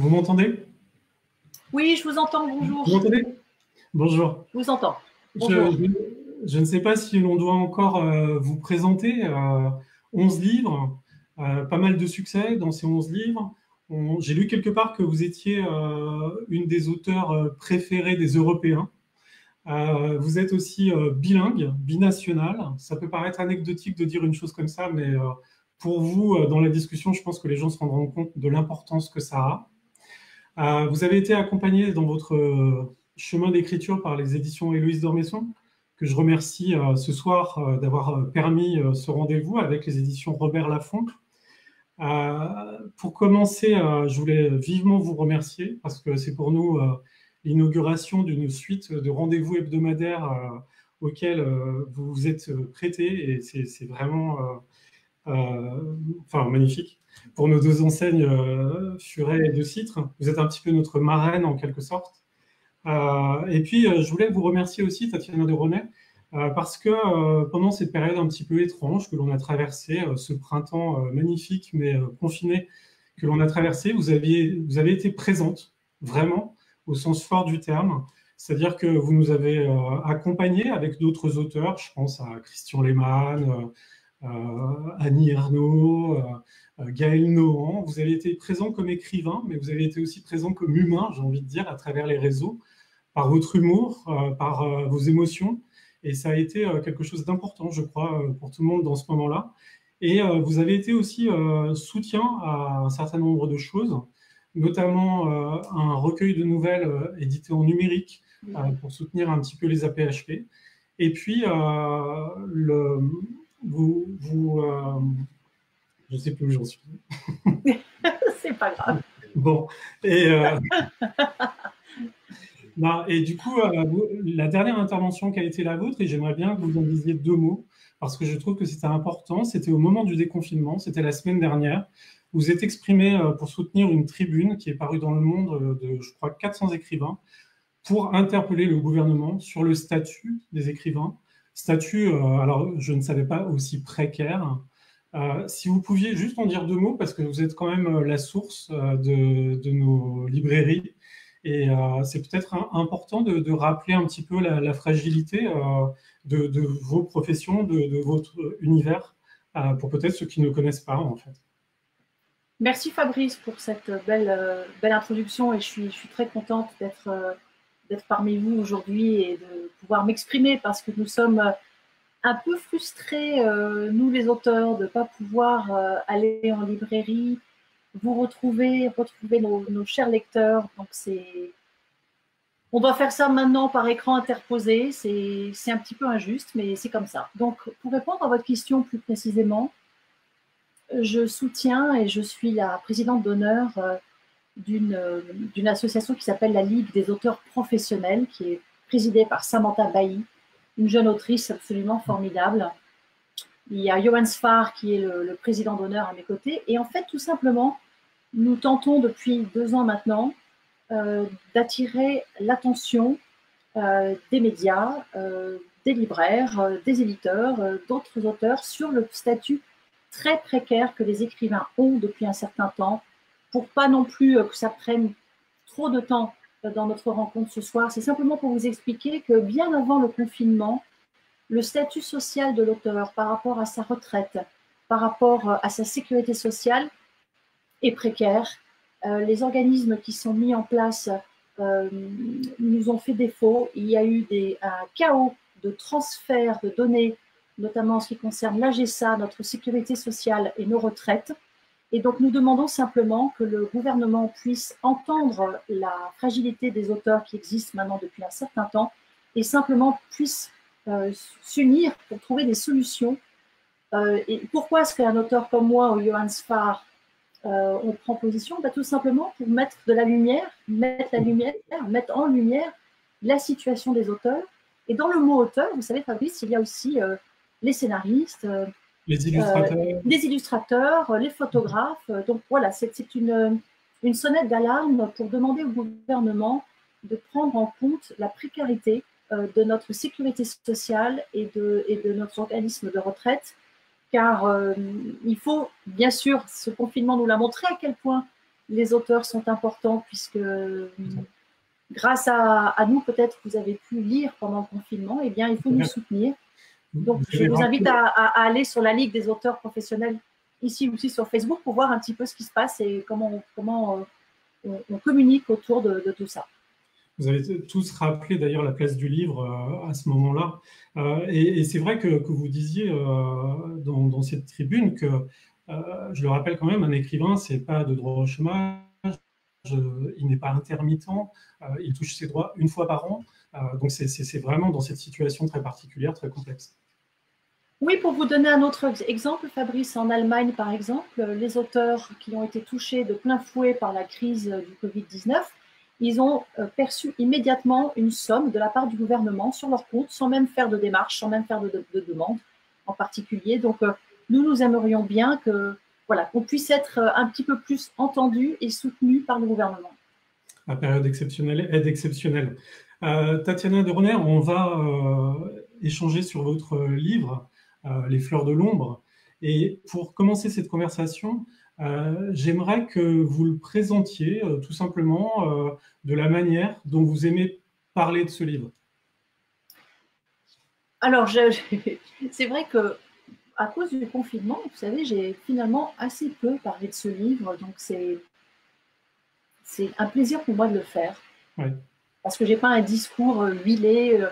Vous m'entendez? Oui, je vous entends, bonjour. Vous m'entendez? Bonjour. Je vous entends. Bonjour. Je ne sais pas si l'on doit encore vous présenter 11 livres, pas mal de succès dans ces 11 livres. J'ai lu quelque part que vous étiez une des auteurs préférées des Européens. Vous êtes aussi bilingue, binational. Ça peut paraître anecdotique de dire une chose comme ça, mais pour vous, dans la discussion, je pense que les gens se rendront compte de l'importance que ça a. Vous avez été accompagné dans votre chemin d'écriture par les éditions Héloïse d'Ormesson, que je remercie ce soir d'avoir permis ce rendez-vous avec les éditions Robert Laffont. Pour commencer, je voulais vivement vous remercier parce que c'est pour nous l'inauguration d'une suite de rendez-vous hebdomadaires auxquels vous vous êtes prêtés et c'est vraiment magnifique. Pour nos deux enseignes Furet et De Citre, vous êtes un petit peu notre marraine en quelque sorte. Et puis, je voulais vous remercier aussi, Tatiana de René, parce que pendant cette période un petit peu étrange que l'on a traversée, ce printemps magnifique mais confiné que l'on a traversé, vous avez été présente, vraiment, au sens fort du terme. C'est-à-dire que vous nous avez accompagnés avec d'autres auteurs, je pense à Christian Lehmann, Annie Ernaux, Gaël Nohan. Vous avez été présent comme écrivain, mais vous avez été aussi présent comme humain, j'ai envie de dire, à travers les réseaux, par votre humour, par vos émotions. Et ça a été quelque chose d'important, je crois, pour tout le monde dans ce moment-là. Et vous avez été aussi soutien à un certain nombre de choses, notamment un recueil de nouvelles édité en numérique pour soutenir un petit peu les APHP. Et puis, je ne sais plus où j'en suis. C'est pas grave. Bon, et du coup, la dernière intervention qui a été la vôtre, et j'aimerais bien que vous en disiez deux mots, parce que je trouve que c'était important, c'était au moment du déconfinement, c'était la semaine dernière, vous êtes exprimé pour soutenir une tribune qui est parue dans Le Monde de, je crois, 400 écrivains, pour interpeller le gouvernement sur le statut des écrivains. Statut, alors je ne savais pas, aussi précaire. Si vous pouviez juste en dire deux mots, parce que vous êtes quand même la source de nos librairies, et c'est peut-être important de rappeler un petit peu la fragilité de vos professions, de votre univers, pour peut-être ceux qui ne connaissent pas, en fait. Merci Fabrice pour cette belle introduction et je suis très contente d'être parmi vous aujourd'hui et de pouvoir m'exprimer parce que nous sommes un peu frustrés, nous les auteurs, de ne pas pouvoir aller en librairie, vous retrouver nos chers lecteurs. Donc on doit faire ça maintenant par écran interposé, c'est un petit peu injuste, mais c'est comme ça. Donc pour répondre à votre question plus précisément, je soutiens et je suis la présidente d'honneur d'une association qui s'appelle la Ligue des auteurs professionnels, qui est présidée par Samantha Bailly, une jeune autrice absolument formidable. Il y a Johan Sfar qui est le président d'honneur à mes côtés. Et en fait, tout simplement, nous tentons depuis 2 ans maintenant d'attirer l'attention des médias, des libraires, des éditeurs, d'autres auteurs sur le statut très précaire que les écrivains ont depuis un certain temps, pour pas non plus que ça prenne trop de temps dans notre rencontre ce soir. C'est simplement pour vous expliquer que bien avant le confinement, le statut social de l'auteur par rapport à sa retraite, par rapport à sa sécurité sociale est précaire. Les organismes qui sont mis en place nous ont fait défaut. Il y a eu un chaos de transfert de données, notamment en ce qui concerne l'AGESA, notre sécurité sociale et nos retraites. Et donc, nous demandons simplement que le gouvernement puisse entendre la fragilité des auteurs qui existent maintenant depuis un certain temps et simplement puisse s'unir pour trouver des solutions. Et pourquoi est-ce qu'un auteur comme moi ou Johan Sfar on prend position? Tout simplement pour mettre de la lumière, mettre en lumière la situation des auteurs. Et dans le mot auteur, vous savez, Fabrice, il y a aussi les scénaristes, les illustrateurs, les photographes. Donc voilà, c'est une sonnette d'alarme pour demander au gouvernement de prendre en compte la précarité de notre sécurité sociale et de notre organisme de retraite. Car il faut, bien sûr, ce confinement nous l'a montré à quel point les auteurs sont importants puisque grâce à nous, peut-être vous avez pu lire pendant le confinement, eh bien, il faut nous soutenir. Donc, je vous invite à aller sur la Ligue des auteurs professionnels, ici aussi sur Facebook, pour voir un petit peu ce qui se passe et comment on communique autour de tout ça. Vous avez tous rappelé d'ailleurs la place du livre à ce moment-là. Et c'est vrai que vous disiez dans cette tribune que, je le rappelle quand même, un écrivain, c'est pas de droit au chômage, il n'est pas intermittent, il touche ses droits une fois par an. Donc c'est vraiment dans cette situation très particulière, très complexe. Oui, pour vous donner un autre exemple, Fabrice, en Allemagne, par exemple, les auteurs qui ont été touchés de plein fouet par la crise du Covid-19, ils ont perçu immédiatement une somme de la part du gouvernement sur leur compte, sans même faire de démarche, sans même faire de demande en particulier. Donc, nous aimerions bien que, voilà, qu'on puisse être un petit peu plus entendu et soutenu par le gouvernement. À période exceptionnelle, aide exceptionnelle. Tatiana Deroner, on va échanger sur votre livre, Les fleurs de l'ombre. Et pour commencer cette conversation, j'aimerais que vous le présentiez tout simplement de la manière dont vous aimez parler de ce livre. Alors, c'est vrai que à cause du confinement, vous savez, j'ai finalement assez peu parlé de ce livre, donc c'est un plaisir pour moi de le faire. Ouais. Parce que je n'ai pas un discours huilé,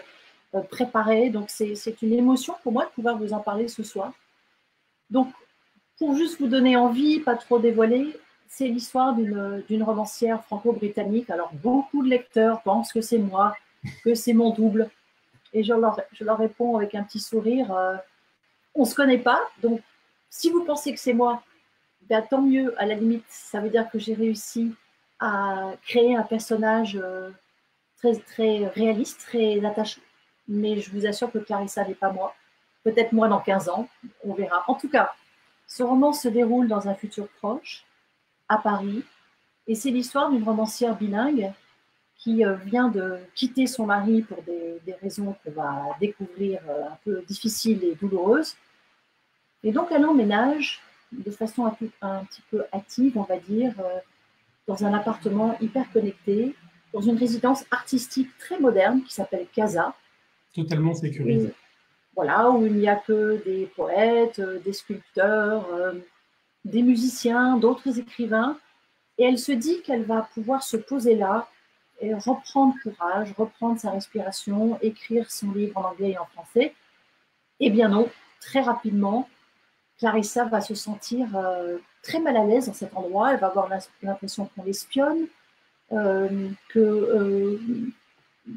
préparé, donc c'est une émotion pour moi de pouvoir vous en parler ce soir. Donc, pour juste vous donner envie, pas trop dévoiler, c'est l'histoire d'une romancière franco-britannique. Alors, beaucoup de lecteurs pensent que c'est moi, que c'est mon double. Et je leur réponds avec un petit sourire, on ne se connaît pas, donc si vous pensez que c'est moi, ben, tant mieux, à la limite, ça veut dire que j'ai réussi à créer un personnage très, très réaliste, très attachant. Mais je vous assure que Clarissa n'est pas moi. Peut-être moi dans 15 ans, on verra. En tout cas, ce roman se déroule dans un futur proche, à Paris, et c'est l'histoire d'une romancière bilingue qui vient de quitter son mari pour des raisons qu'on va découvrir un peu difficiles et douloureuses. Et donc, elle emménage de façon un petit peu hâtive, on va dire, dans un appartement hyper connecté, dans une résidence artistique très moderne qui s'appelle Casa. Totalement sécurisée. Voilà, où il n'y a que des poètes, des sculpteurs, des musiciens, d'autres écrivains. Et elle se dit qu'elle va pouvoir se poser là et reprendre courage, reprendre sa respiration, écrire son livre en anglais et en français. Eh bien non, très rapidement, Clarissa va se sentir très mal à l'aise dans cet endroit. Elle va avoir l'impression qu'on l'espionne, que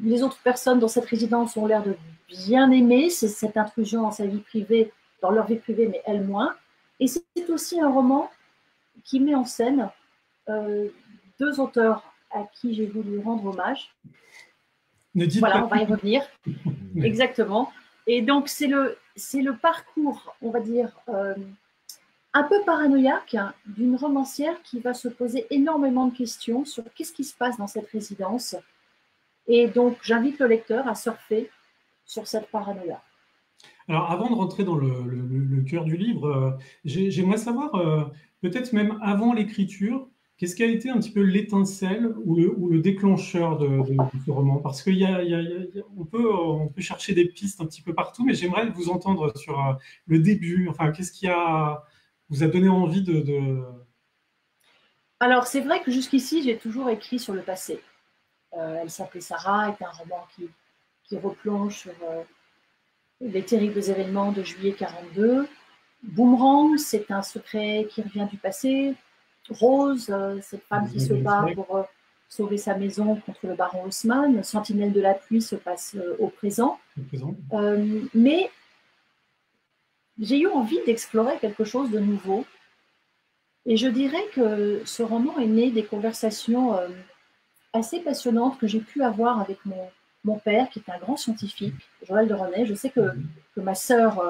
les autres personnes dans cette résidence ont l'air de bien aimer cette intrusion dans sa vie privée, dans leur vie privée, mais elle moins. Et c'est aussi un roman qui met en scène deux auteurs à qui j'ai voulu rendre hommage. Voilà, on va y revenir. Exactement. Et donc, c'est le parcours, on va dire, un peu paranoïaque d'une romancière qui va se poser énormément de questions sur qu'est-ce qui se passe dans cette résidence. Et donc, j'invite le lecteur à surfer sur cette paranoïa. Alors, avant de rentrer dans le cœur du livre, j'aimerais savoir, peut-être même avant l'écriture, qu'est-ce qui a été un petit peu l'étincelle ou le déclencheur de ce roman? Parce qu'on peut chercher des pistes un petit peu partout, mais j'aimerais vous entendre sur le début. Enfin, qu'est-ce qui vous a donné envie de... Alors, c'est vrai que jusqu'ici, j'ai toujours écrit sur le passé. Elle s'appelait Sarah, est un roman qui replonge sur les terribles événements de juillet 42. Boomerang, c'est un secret qui revient du passé. Rose, cette femme qui se bat pour sauver sa maison contre le baron Haussmann. Sentinelle de la pluie se passe au présent. Mais j'ai eu envie d'explorer quelque chose de nouveau. Et je dirais que ce roman est né des conversations assez passionnantes que j'ai pu avoir avec mon père, qui est un grand scientifique, Joël de René. Je sais que ma sœur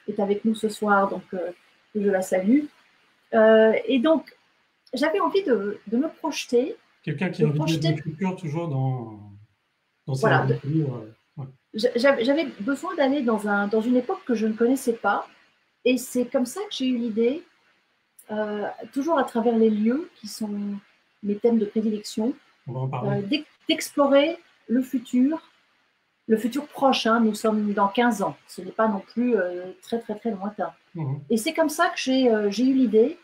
est avec nous ce soir, donc je la salue. Et donc, j'avais envie de me projeter. Quelqu'un qui a envie de l'écriture toujours dans ses livres. Ouais. J'avais besoin d'aller dans une époque que je ne connaissais pas. Et c'est comme ça que j'ai eu l'idée toujours à travers les lieux qui sont mes thèmes de prédilection, On va en parler. d'explorer le futur proche. Hein, nous sommes dans 15 ans, ce n'est pas non plus très très très lointain. Mmh. Et c'est comme ça que j'ai eu l'idée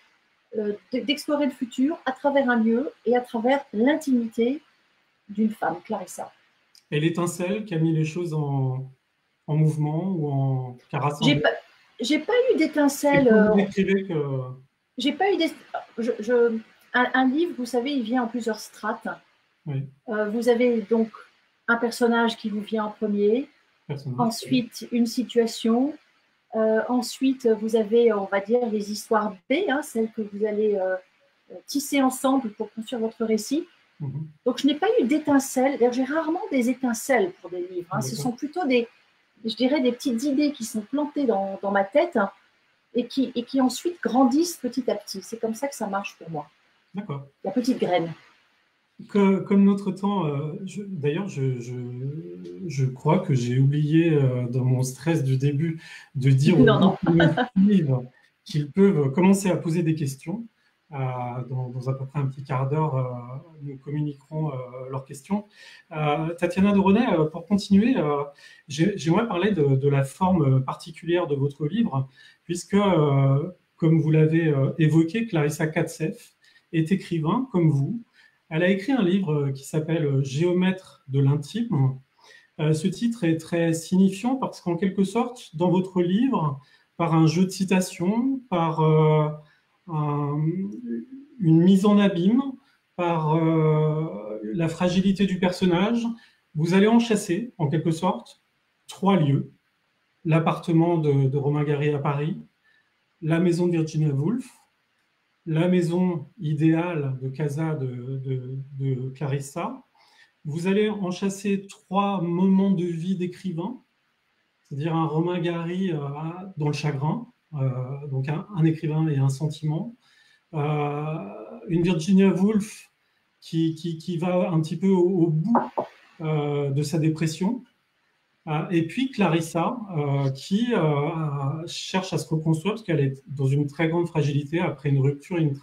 d'explorer le futur à travers un lieu et à travers l'intimité d'une femme, Clarissa. Et l'étincelle qui a mis les choses en mouvement ou qui a rassemblé. J'ai pas eu d'étincelle. Vous décrivez que... J'ai pas eu un livre, vous savez, il vient en plusieurs strates. Oui. Vous avez donc un personnage qui vous vient en premier, ensuite une situation, ensuite vous avez, on va dire, les histoires B, hein, celles que vous allez tisser ensemble pour construire votre récit. Mmh. Donc je n'ai pas eu d'étincelles. J'ai rarement des étincelles pour des livres. Hein. Ce sont plutôt je dirais, des petites idées qui sont plantées dans ma tête et qui ensuite grandissent petit à petit. C'est comme ça que ça marche pour moi. D'accord. La petite graine. Comme notre temps, d'ailleurs, je crois que j'ai oublié dans mon stress du début de dire aux livres qu'ils peuvent commencer à poser des questions. Dans à peu près un petit quart d'heure, nous communiquerons leurs questions. Tatiana de René, pour continuer, j'aimerais parler de la forme particulière de votre livre, puisque, comme vous l'avez évoqué, Clarissa Katseff est écrivain comme vous. Elle a écrit un livre qui s'appelle « Géomètre de l'intime ». Ce titre est très signifiant parce qu'en quelque sorte, dans votre livre, par un jeu de citations, par une mise en abîme, par la fragilité du personnage, vous allez en chasser, en quelque sorte, 3 lieux. L'appartement de Romain Gary à Paris, la maison de Virginia Woolf, la maison idéale de Casa de Clarissa. Vous allez en chasser 3 moments de vie d'écrivain, c'est-à-dire un Romain Gary dans le chagrin, donc un écrivain et un sentiment, une Virginia Woolf qui va un petit peu au bout de sa dépression, et puis Clarissa qui cherche à se reconstruire parce qu'elle est dans une très grande fragilité après une rupture et une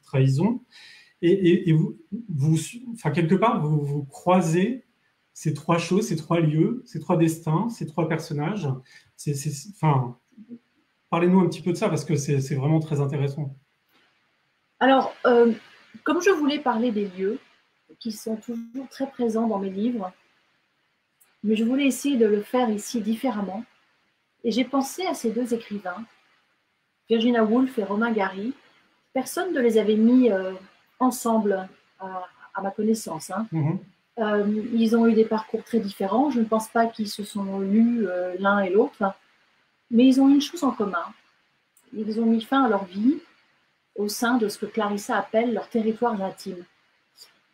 trahison. Et vous, enfin, quelque part, vous croisez ces 3 choses, ces 3 lieux, ces 3 destins, ces 3 personnages. Enfin, parlez-nous un petit peu de ça parce que c'est vraiment très intéressant. Alors, comme je voulais parler des lieux qui sont toujours très présents dans mes livres, mais je voulais essayer de le faire ici différemment. Et j'ai pensé à ces 2 écrivains, Virginia Woolf et Romain Gary. Personne ne les avait mis ensemble à ma connaissance. Hein. Mmh. Ils ont eu des parcours très différents. Je ne pense pas qu'ils se sont lus l'un et l'autre. Mais ils ont une chose en commun. Ils ont mis fin à leur vie au sein de ce que Clarissa appelle leur territoire intime.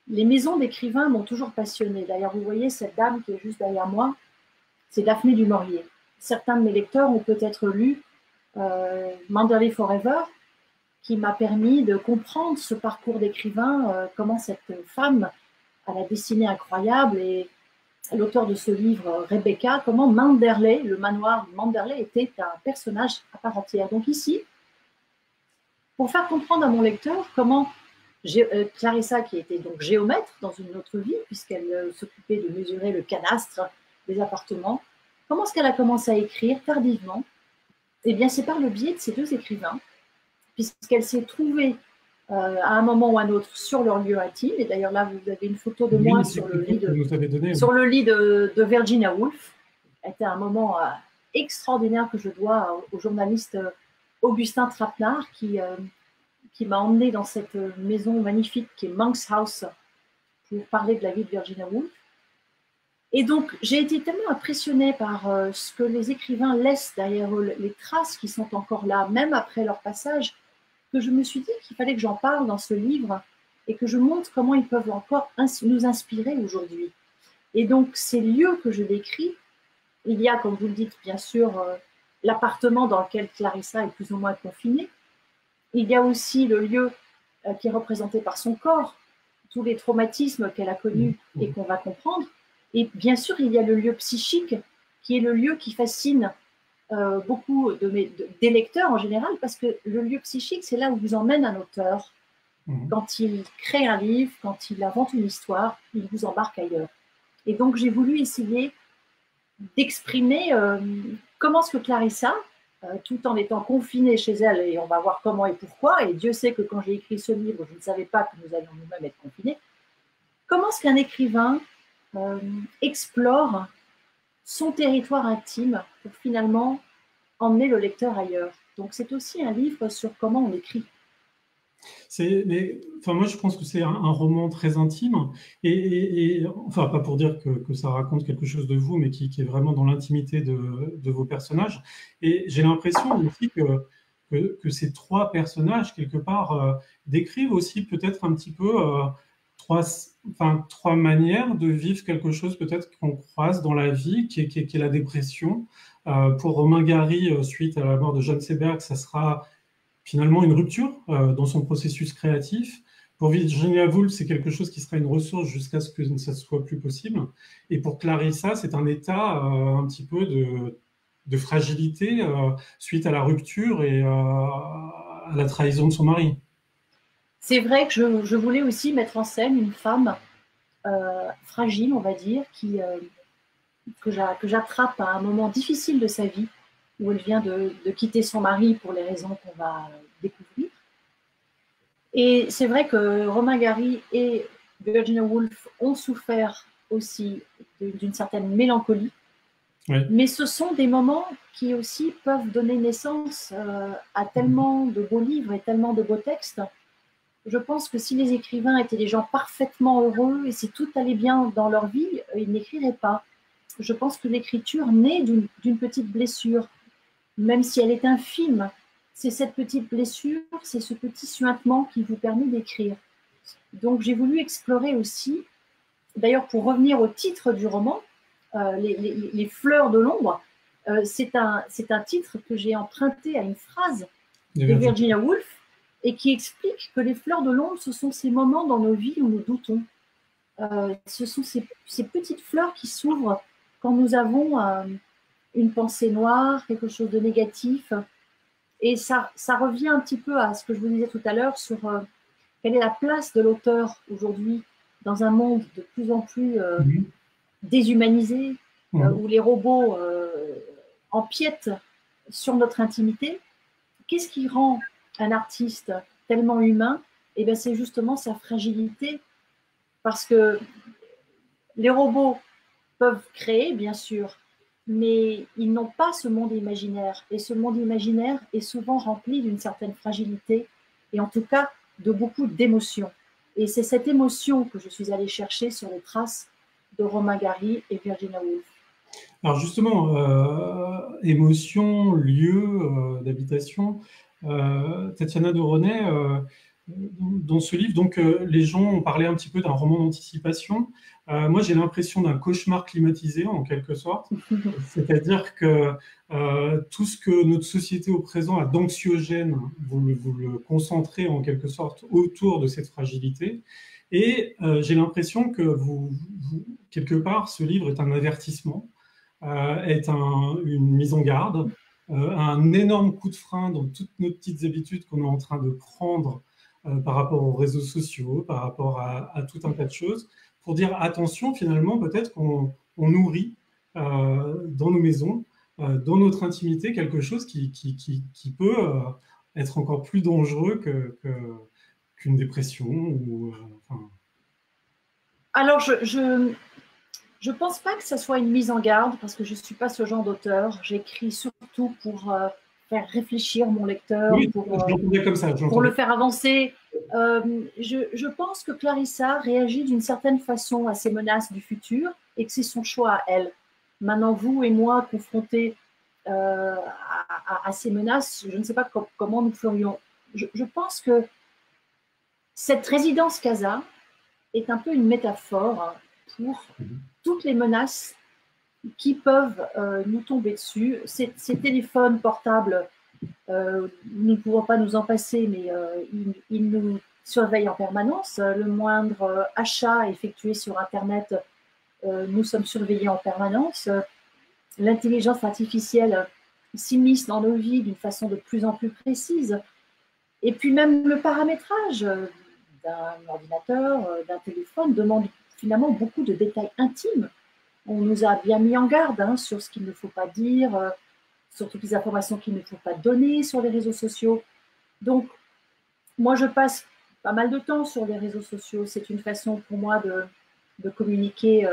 Les maisons d'écrivains m'ont toujours passionnée. D'ailleurs, vous voyez cette dame qui est juste derrière moi, c'est Daphné du Maurier. Certains de mes lecteurs ont peut-être lu Manderley Forever, qui m'a permis de comprendre ce parcours d'écrivain, comment cette femme a la destinée incroyable, et l'auteur de ce livre, Rebecca, comment Manderley, le manoir Manderley, était un personnage à part entière. Donc ici, pour faire comprendre à mon lecteur comment Clarissa, qui était donc géomètre dans une autre vie, puisqu'elle s'occupait de mesurer le cadastre des appartements, comment est-ce qu'elle a commencé à écrire tardivement? Eh bien, c'est par le biais de ces 2 écrivains, puisqu'elle s'est trouvée à un moment ou à un autre sur leur lieu intime. Et d'ailleurs, là, vous avez une photo de moi sur le lit de Virginia Woolf. C'était un moment extraordinaire que je dois au journaliste Augustin Trapenard qui m'a emmenée dans cette maison magnifique qui est Monk's House pour parler de la vie de Virginia Woolf. Et donc, j'ai été tellement impressionnée par ce que les écrivains laissent derrière eux, les traces qui sont encore là, même après leur passage, que je me suis dit qu'il fallait que j'en parle dans ce livre et que je montre comment ils peuvent encore nous inspirer aujourd'hui. Et donc, ces lieux que je décris, il y a, comme vous le dites, bien sûr, l'appartement dans lequel Clarissa est plus ou moins confinée. Il y a aussi le lieu qui est représenté par son corps, tous les traumatismes qu'elle a connus et qu'on va comprendre. Et bien sûr, il y a le lieu psychique, qui est le lieu qui fascine beaucoup des lecteurs en général, parce que le lieu psychique, c'est là où vous emmène un auteur. Quand il crée un livre, quand il invente une histoire, il vous embarque ailleurs. Et donc, j'ai voulu essayer d'exprimer comment est-ce que Clarissa, tout en étant confinée chez elle, et on va voir comment et pourquoi, et Dieu sait que quand j'ai écrit ce livre, je ne savais pas que nous allions nous-mêmes être confinés, comment est-ce qu'un écrivain explore son territoire intime pour finalement emmener le lecteur ailleurs. Donc c'est aussi un livre sur comment on écrit. Enfin, moi, je pense que c'est un roman très intime, enfin, pas pour dire que ça raconte quelque chose de vous, mais qui est vraiment dans l'intimité de vos personnages. Et j'ai l'impression aussi que ces trois personnages, quelque part, décrivent aussi peut-être un petit peu trois manières de vivre quelque chose peut-être qu'on croise dans la vie, qui est la dépression. Pour Romain Gary, suite à la mort de Jeanne Seberg, ça sera finalement une rupture dans son processus créatif. Pour Virginia Woolf, c'est quelque chose qui sera une ressource jusqu'à ce que ça ne soit plus possible. Et pour Clarissa, c'est un état un petit peu de fragilité suite à la rupture et à la trahison de son mari. C'est vrai que je voulais aussi mettre en scène une femme fragile, on va dire, que j'attrape à un moment difficile de sa vie, où elle vient de quitter son mari pour les raisons qu'on va découvrir. Et c'est vrai que Romain Gary et Virginia Woolf ont souffert aussi d'une certaine mélancolie. Oui. Mais ce sont des moments qui aussi peuvent donner naissance à tellement de beaux livres et tellement de beaux textes. Je pense que si les écrivains étaient des gens parfaitement heureux et si tout allait bien dans leur vie, ils n'écriraient pas. Je pense que l'écriture naît d'une petite blessure, même si elle est infime. C'est cette petite blessure, c'est ce petit suintement qui vous permet d'écrire. Donc j'ai voulu explorer aussi, d'ailleurs pour revenir au titre du roman, les fleurs de l'ombre, c'est un titre que j'ai emprunté à une phrase de Virginia Woolf et qui explique que les fleurs de l'ombre, ce sont ces moments dans nos vies où nous doutons. Ce sont ces petites fleurs qui s'ouvrent quand nous avons une pensée noire, quelque chose de négatif. Et ça revient un petit peu à ce que je vous disais tout à l'heure sur quelle est la place de l'auteur aujourd'hui dans un monde de plus en plus déshumanisé, où les robots empiètent sur notre intimité. Qu'est-ce qui rend un artiste tellement humain? Eh bien, c'est justement sa fragilité, parce que les robots peuvent créer, bien sûr, mais ils n'ont pas ce monde imaginaire. Et ce monde imaginaire est souvent rempli d'une certaine fragilité, et en tout cas de beaucoup d'émotions. Et c'est cette émotion que je suis allée chercher sur les traces de Romain Gary et Virginia Woolf. Alors justement, émotion, lieu d'habitation, Tatiana de René, dans ce livre, donc les gens ont parlé un petit peu d'un roman d'anticipation. Moi, j'ai l'impression d'un cauchemar climatisé, en quelque sorte. C'est-à-dire que tout ce que notre société au présent a d'anxiogène, vous le concentrez en quelque sorte autour de cette fragilité. Et j'ai l'impression que quelque part, ce livre est un avertissement, est une mise en garde, un énorme coup de frein dans toutes nos petites habitudes qu'on est en train de prendre par rapport aux réseaux sociaux, par rapport à tout un tas de choses, pour dire attention, finalement, peut-être qu'on nourrit dans nos maisons, dans notre intimité, quelque chose qui peut être encore plus dangereux qu'une dépression. Alors, je pense pas que ça soit une mise en garde, parce que je suis pas ce genre d'auteur. J'écris surtout pour faire réfléchir mon lecteur, oui, comme ça, pour le faire avancer. Je pense que Clarissa réagit d'une certaine façon à ces menaces du futur et que c'est son choix à elle. Maintenant, vous et moi, confrontés à ces menaces, je ne sais pas comment nous ferions. Je pense que cette résidence Casa est un peu une métaphore pour toutes les menaces qui peuvent nous tomber dessus. Ces téléphones portables, nous ne pouvons pas nous en passer, mais ils nous surveillent en permanence. Le moindre achat effectué sur Internet, nous sommes surveillés en permanence. L'intelligence artificielle s'immisce dans nos vies d'une façon de plus en plus précise. Et puis même le paramétrage d'un ordinateur, d'un téléphone demande finalement beaucoup de détails intimes. On nous a bien mis en garde sur ce qu'il ne faut pas dire, sur toutes les informations qu'il ne faut pas donner sur les réseaux sociaux. Donc, moi, je passe pas mal de temps sur les réseaux sociaux. C'est une façon pour moi de communiquer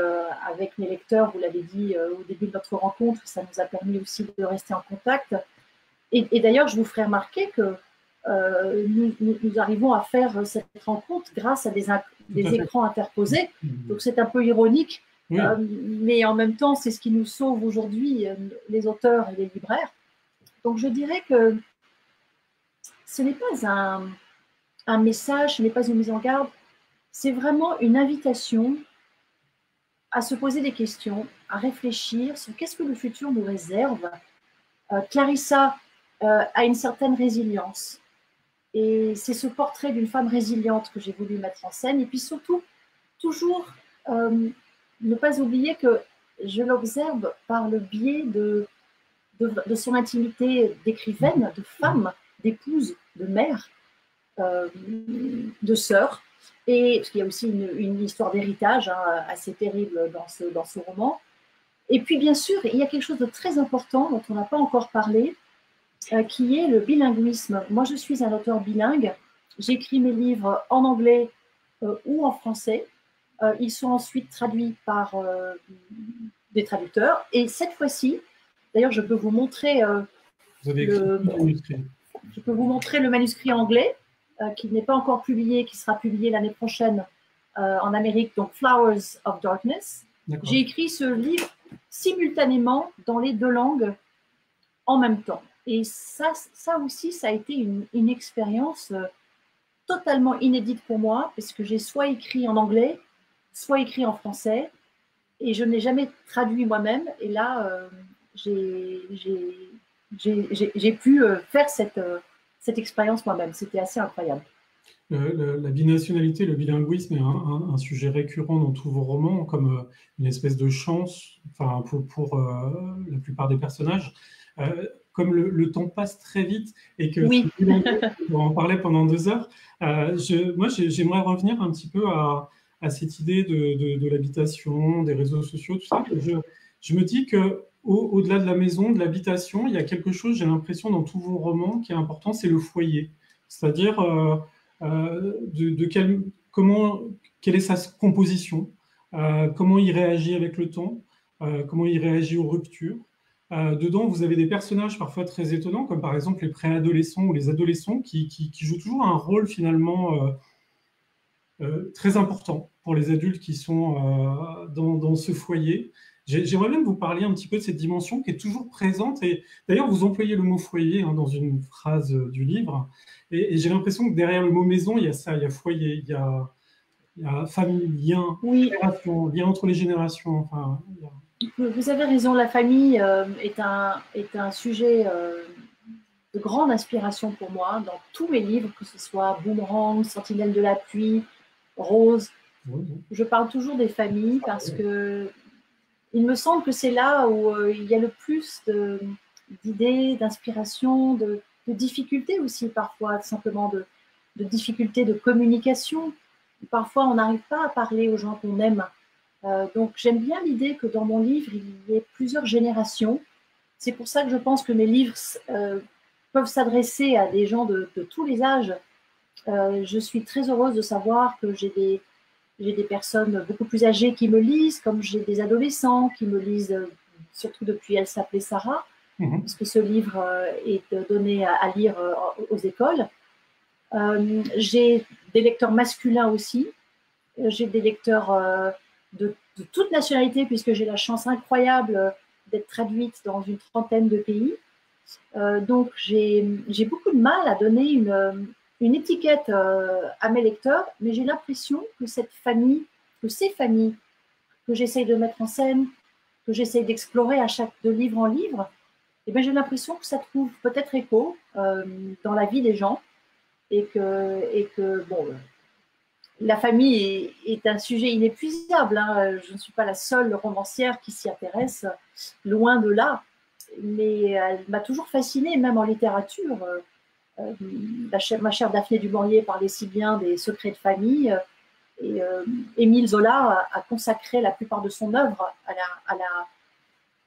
avec mes lecteurs. Vous l'avez dit au début de notre rencontre, ça nous a permis aussi de rester en contact. Et d'ailleurs, je vous ferai remarquer que nous arrivons à faire cette rencontre grâce à des écrans interposés. Donc, c'est un peu ironique, oui. Mais en même temps, c'est ce qui nous sauve aujourd'hui, les auteurs et les libraires. Donc, je dirais que ce n'est pas un message, ce n'est pas une mise en garde, c'est vraiment une invitation à se poser des questions, à réfléchir sur qu'est-ce que le futur nous réserve. Clarissa a une certaine résilience. Et c'est ce portrait d'une femme résiliente que j'ai voulu mettre en scène. Et puis surtout, toujours ne pas oublier que je l'observe par le biais de son intimité d'écrivaine, de femme, d'épouse, de mère, de sœur. Et parce qu'il y a aussi une histoire d'héritage assez terrible dans ce roman. Et puis bien sûr, il y a quelque chose de très important dont on n'a pas encore parlé, qui est le bilinguisme. Moi, je suis un auteur bilingue. J'écris mes livres en anglais ou en français. Ils sont ensuite traduits par des traducteurs. Et cette fois-ci, d'ailleurs, je peux vous montrer je peux vous montrer le manuscrit anglais qui n'est pas encore publié, qui sera publié l'année prochaine en Amérique, donc Flowers of Darkness. J'ai écrit ce livre simultanément dans les deux langues en même temps. Et ça aussi, ça a été une expérience totalement inédite pour moi, parce que j'ai soit écrit en anglais, soit écrit en français, et je n'ai jamais traduit moi-même. Et là, j'ai pu faire cette expérience moi-même. C'était assez incroyable. La binationalité, le bilinguisme est un sujet récurrent dans tous vos romans, comme une espèce de chance, enfin, pour la plupart des personnages. Comme le temps passe très vite et que oui. on en parlait pendant 2 heures, moi j'aimerais revenir un petit peu à cette idée de l'habitation, des réseaux sociaux, tout ça. Je me dis que au-delà de la maison, de l'habitation, il y a quelque chose, j'ai l'impression, dans tous vos romans qui est important, c'est le foyer. C'est-à-dire quelle est sa composition, comment il réagit avec le temps, comment il réagit aux ruptures. Dedans, vous avez des personnages parfois très étonnants, comme par exemple les préadolescents ou les adolescents qui jouent toujours un rôle finalement très important pour les adultes qui sont dans ce foyer. J'aimerais bien que vous parliez un petit peu de cette dimension qui est toujours présente. Et d'ailleurs, vous employez le mot foyer dans une phrase du livre. Et j'ai l'impression que derrière le mot maison, il y a ça, il y a foyer, il y a famille, lien, oui. génération, lien entre les générations. Enfin, Vous avez raison, la famille est un sujet de grande inspiration pour moi dans tous mes livres, que ce soit Boomerang, Sentinelle de la pluie, Rose. Je parle toujours des familles parce que il me semble que c'est là où il y a le plus d'idées, d'inspiration, de difficultés aussi parfois, simplement de difficultés de communication. Parfois, on n'arrive pas à parler aux gens qu'on aime. Donc, j'aime bien l'idée que dans mon livre, il y ait plusieurs générations. C'est pour ça que je pense que mes livres peuvent s'adresser à des gens de tous les âges. Je suis très heureuse de savoir que j'ai des personnes beaucoup plus âgées qui me lisent, comme j'ai des adolescents qui me lisent, surtout depuis Elle s'appelait Sarah, parce que ce livre est donné à lire aux écoles. J'ai des lecteurs masculins aussi. J'ai des lecteurs de toute nationalité, puisque j'ai la chance incroyable d'être traduite dans une trentaine de pays. Donc, j'ai beaucoup de mal à donner une étiquette à mes lecteurs, mais j'ai l'impression que ces familles que j'essaye de mettre en scène, que j'essaye d'explorer de livre en livre, eh bien, j'ai l'impression que ça trouve peut-être écho dans la vie des gens et que bon, la famille est un sujet inépuisable. Je ne suis pas la seule romancière qui s'y intéresse, loin de là. mais elle m'a toujours fascinée, même en littérature. Ma chère Daphné du Maurier parlait si bien des secrets de famille. Et Émile Zola a consacré la plupart de son œuvre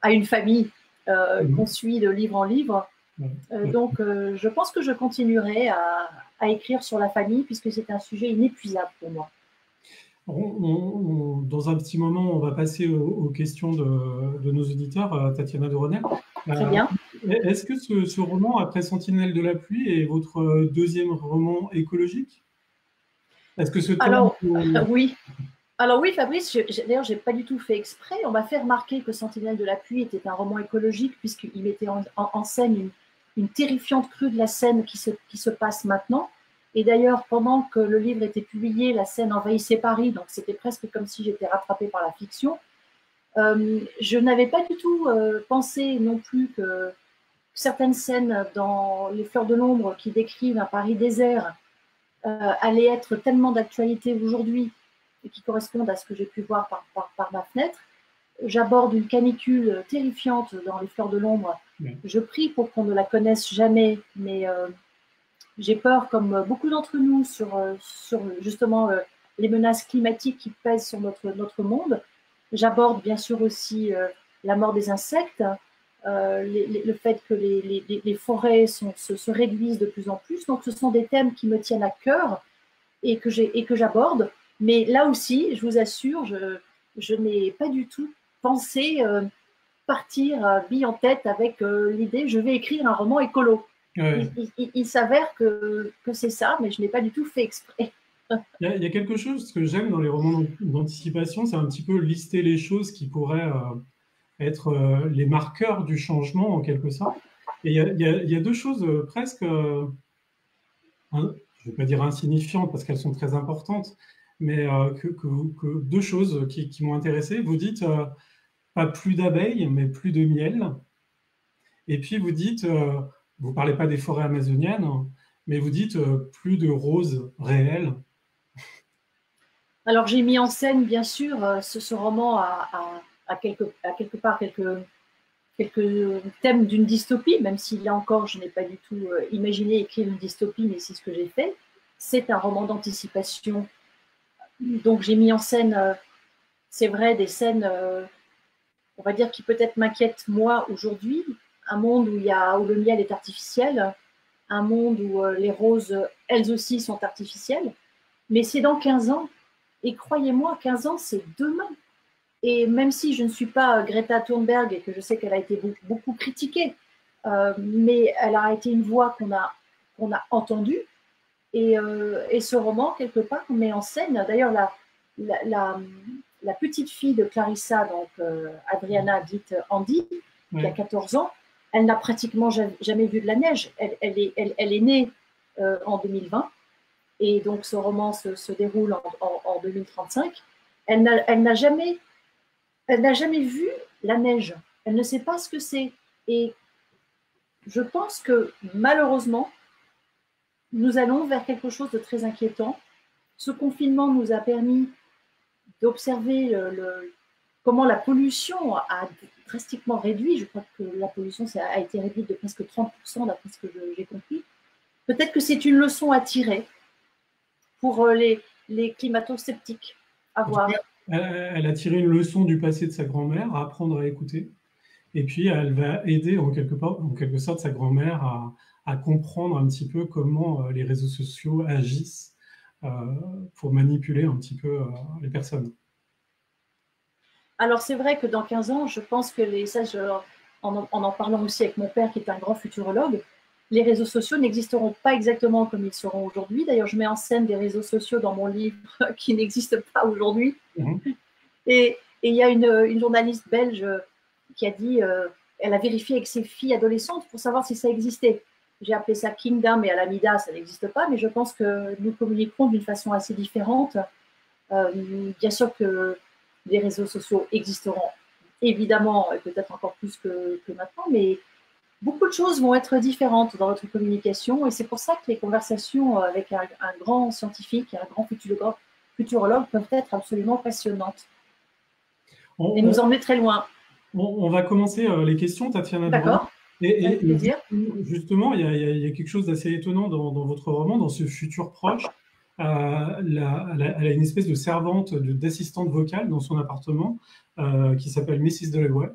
à une famille qu'on suit de livre en livre. Donc, je pense que je continuerai à écrire sur la famille puisque c'est un sujet inépuisable pour moi. Dans un petit moment, on va passer aux questions de nos auditeurs, Tatiana de Renel. Très bien. Est-ce que ce roman, après Sentinelle de la pluie, est votre deuxième roman écologique? Est-ce que ce thème... oui. Alors oui, Fabrice, d'ailleurs, je n'ai pas du tout fait exprès. On m'a fait remarquer que Sentinelle de la pluie était un roman écologique puisqu'il mettait en scène une terrifiante crue de la Seine qui se passe maintenant. Et d'ailleurs, pendant que le livre était publié, la Seine envahissait Paris, donc c'était presque comme si j'étais rattrapée par la fiction. Je n'avais pas du tout pensé non plus que certaines scènes dans Les Fleurs de l'ombre qui décrivent un Paris désert allaient être tellement d'actualité aujourd'hui et qui correspondent à ce que j'ai pu voir par ma fenêtre. J'aborde une canicule terrifiante dans Les Fleurs de l'ombre. Je prie pour qu'on ne la connaisse jamais, mais j'ai peur, comme beaucoup d'entre nous, sur justement les menaces climatiques qui pèsent sur notre monde. J'aborde bien sûr aussi la mort des insectes, le fait que les forêts se réduisent de plus en plus. Donc, ce sont des thèmes qui me tiennent à cœur et que j'aborde. Mais là aussi, je vous assure, je n'ai pas du tout pensé partir bille en tête avec l'idée je vais écrire un roman écolo. Ouais. Il s'avère que c'est ça, mais je n'ai pas du tout fait exprès. Il y a quelque chose que j'aime dans les romans d'anticipation, c'est un petit peu lister les choses qui pourraient être les marqueurs du changement en quelque sorte. Et il y a deux choses presque, je ne vais pas dire insignifiantes parce qu'elles sont très importantes, mais que deux choses qui m'ont intéressé. Vous dites pas plus d'abeilles, mais plus de miel. Et puis vous dites, vous ne parlez pas des forêts amazoniennes, mais vous dites plus de roses réelles. Alors j'ai mis en scène, bien sûr, ce roman à quelque part quelques thèmes d'une dystopie, même si là encore je n'ai pas du tout imaginé écrire une dystopie, mais c'est ce que j'ai fait. C'est un roman d'anticipation. Donc j'ai mis en scène, c'est vrai, des scènes, on va dire, qui peut-être m'inquiètent moi aujourd'hui. Un monde où le miel est artificiel, un monde où les roses, elles aussi, sont artificielles. Mais c'est dans 15 ans. Et croyez-moi, 15 ans, c'est demain. Et même si je ne suis pas Greta Thunberg et que je sais qu'elle a été beaucoup critiquée, mais elle a été une voix qu'on a entendue. Et ce roman, quelque part, met en scène, d'ailleurs, la petite fille de Clarissa, donc Adriana, dite Andy, qui a 14 ans, elle n'a pratiquement jamais vu de la neige. Elle est née en 2020. Et donc, ce roman se déroule en 2035. Elle n'a jamais vu la neige. Elle ne sait pas ce que c'est. Et je pense que, malheureusement, nous allons vers quelque chose de très inquiétant. Ce confinement nous a permis d'observer comment la pollution a drastiquement réduit. Je crois que la pollution a été réduite de presque 30%, d'après ce que j'ai compris. Peut-être que c'est une leçon à tirer pour les climato-sceptiques à voir. Elle a tiré une leçon du passé de sa grand-mère, à apprendre à écouter. Et puis, elle va aider en quelque sorte sa grand-mère à comprendre un petit peu comment les réseaux sociaux agissent pour manipuler un petit peu les personnes. Alors, c'est vrai que dans 15 ans, je pense que en parlant aussi avec mon père, qui est un grand futurologue, les réseaux sociaux n'existeront pas exactement comme ils seront aujourd'hui. D'ailleurs, je mets en scène des réseaux sociaux dans mon livre qui n'existent pas aujourd'hui. Et il y a une journaliste belge qui a dit, elle a vérifié avec ses filles adolescentes pour savoir si ça existait. J'ai appelé ça Kingdom et Alameda, ça n'existe pas, mais je pense que nous communiquerons d'une façon assez différente. Bien sûr que les réseaux sociaux existeront évidemment, peut-être encore plus que maintenant, mais beaucoup de choses vont être différentes dans notre communication et c'est pour ça que les conversations avec un grand scientifique et un grand futurologue peuvent être absolument passionnantes et nous emmener très loin. On va commencer les questions, Tatiana Dorona. D'accord, avec plaisir. Justement, il y a quelque chose d'assez étonnant dans votre roman, dans ce futur proche. Elle a une espèce de servante, d'assistante vocale dans son appartement qui s'appelle Mrs. Dalloway.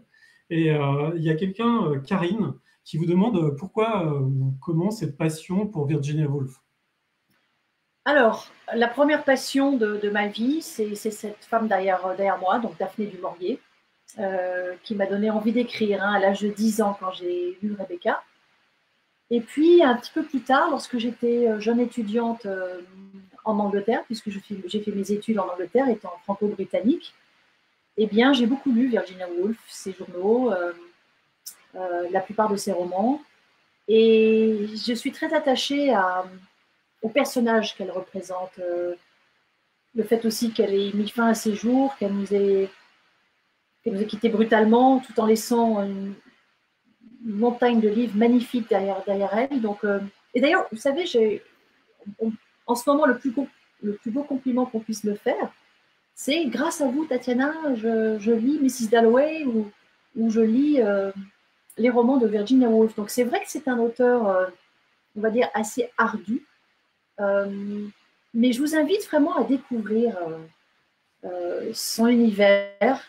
Et il y a quelqu'un, Karine, qui vous demande pourquoi ou comment cette passion pour Virginia Woolf. Alors, la première passion de ma vie, c'est cette femme derrière moi, donc Daphné du Maurier, qui m'a donné envie d'écrire à l'âge de 10 ans quand j'ai lu Rebecca. Et puis, un petit peu plus tard, lorsque j'étais jeune étudiante en Angleterre, puisque j'ai fait mes études en Angleterre, étant franco-britannique, eh bien, j'ai beaucoup lu Virginia Woolf, ses journaux, la plupart de ses romans. Et je suis très attachée au personnage qu'elle représente. Le fait aussi qu'elle ait mis fin à ses jours, qu'elle nous ait quittés brutalement, tout en laissant une montagne de livres magnifiques derrière elle. Donc, et d'ailleurs, vous savez, en ce moment, le plus beau compliment qu'on puisse me faire, c'est grâce à vous, Tatiana, je lis Mrs. Dalloway ou je lis les romans de Virginia Woolf. Donc c'est vrai que c'est un auteur, on va dire, assez ardu, mais je vous invite vraiment à découvrir son univers.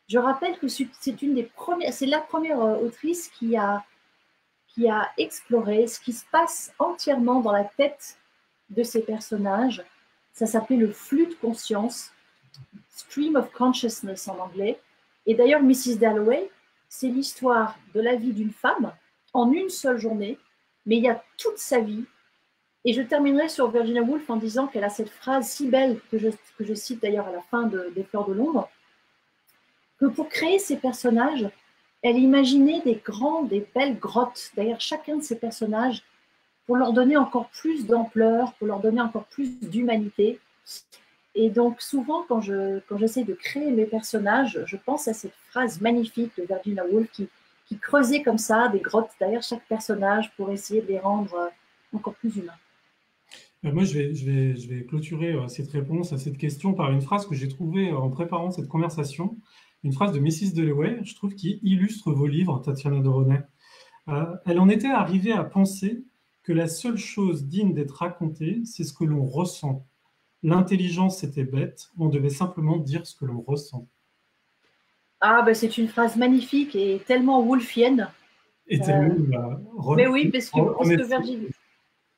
Je rappelle que c'est la première autrice qui a exploré ce qui se passe entièrement dans la tête de ces personnages. Ça s'appelait le flux de conscience, Stream of Consciousness en anglais. Et d'ailleurs, Mrs. Dalloway, c'est l'histoire de la vie d'une femme en une seule journée, mais il y a toute sa vie. Et je terminerai sur Virginia Woolf en disant qu'elle a cette phrase si belle que je cite d'ailleurs à la fin des Fleurs de l'ombre, que pour créer ces personnages, elle imaginait des belles grottes derrière chacun de ces personnages pour leur donner encore plus d'ampleur, pour leur donner encore plus d'humanité. Et donc souvent, quand j'essaie de créer mes personnages, je pense à cette phrase magnifique de Virginia Woolf qui creusait comme ça des grottes derrière chaque personnage pour essayer de les rendre encore plus humains. Moi, je vais clôturer cette réponse à cette question par une phrase que j'ai trouvée en préparant cette conversation, une phrase de Mrs. Dalloway, je trouve, qui illustre vos livres, Tatiana Doronet. Elle en était arrivée à penser que la seule chose digne d'être racontée, c'est ce que l'on ressent. L'intelligence était bête, on devait simplement dire ce que l'on ressent. Ah, ben c'est une phrase magnifique et tellement woolfienne. Et Mais oui, parce que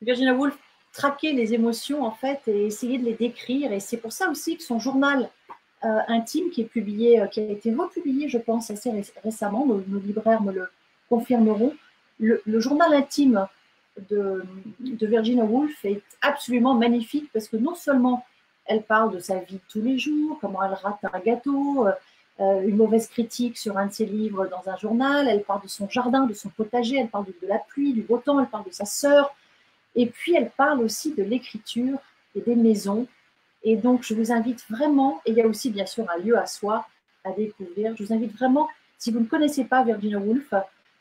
Virginia Woolf traquait les émotions en fait et essayait de les décrire. Et c'est pour ça aussi que son journal intime qui a été republié, je pense, assez récemment, nos libraires me le confirmeront, le journal intime de Virginia Woolf est absolument magnifique parce que non seulement elle parle de sa vie de tous les jours, comment elle rate un gâteau, une mauvaise critique sur un de ses livres dans un journal, elle parle de son jardin, de son potager, elle parle de la pluie, du beau temps, elle parle de sa sœur, et puis elle parle aussi de l'écriture et des maisons. Et donc je vous invite vraiment, et il y a aussi bien sûr un lieu à soi à découvrir, je vous invite vraiment, si vous ne connaissez pas Virginia Woolf,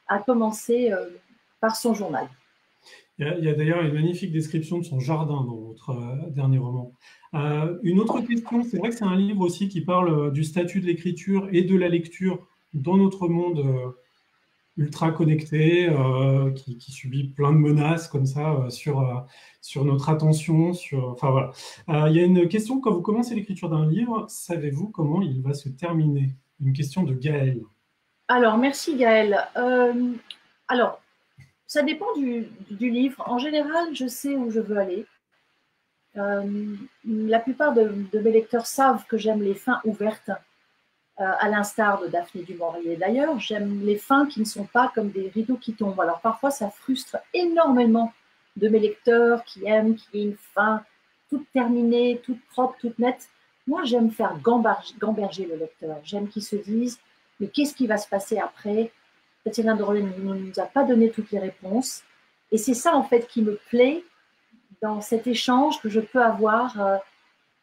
à commencer par son journal. Il y a d'ailleurs une magnifique description de son jardin dans votre dernier roman. Une autre question, c'est vrai que c'est un livre aussi qui parle du statut de l'écriture et de la lecture dans notre monde ultra connecté, qui subit plein de menaces comme ça sur notre attention. Enfin voilà. Il y a une question, quand vous commencez l'écriture d'un livre, savez-vous comment il va se terminer? Une question de Gaël. Alors, merci Gaël. Alors, ça dépend du livre. En général, je sais où je veux aller. La plupart de mes lecteurs savent que j'aime les fins ouvertes, à l'instar de Daphné du Maurier. D'ailleurs, j'aime les fins qui ne sont pas comme des rideaux qui tombent. Alors parfois, ça frustre énormément de mes lecteurs qui aiment qu'il y ait une fin toute terminée, toute propre, toute nette. Moi, j'aime faire gamberger le lecteur. J'aime qu'il se dise, mais qu'est-ce qui va se passer après? Tatiana Doronet ne nous a pas donné toutes les réponses. Et c'est ça, en fait, qui me plaît dans cet échange que je peux avoir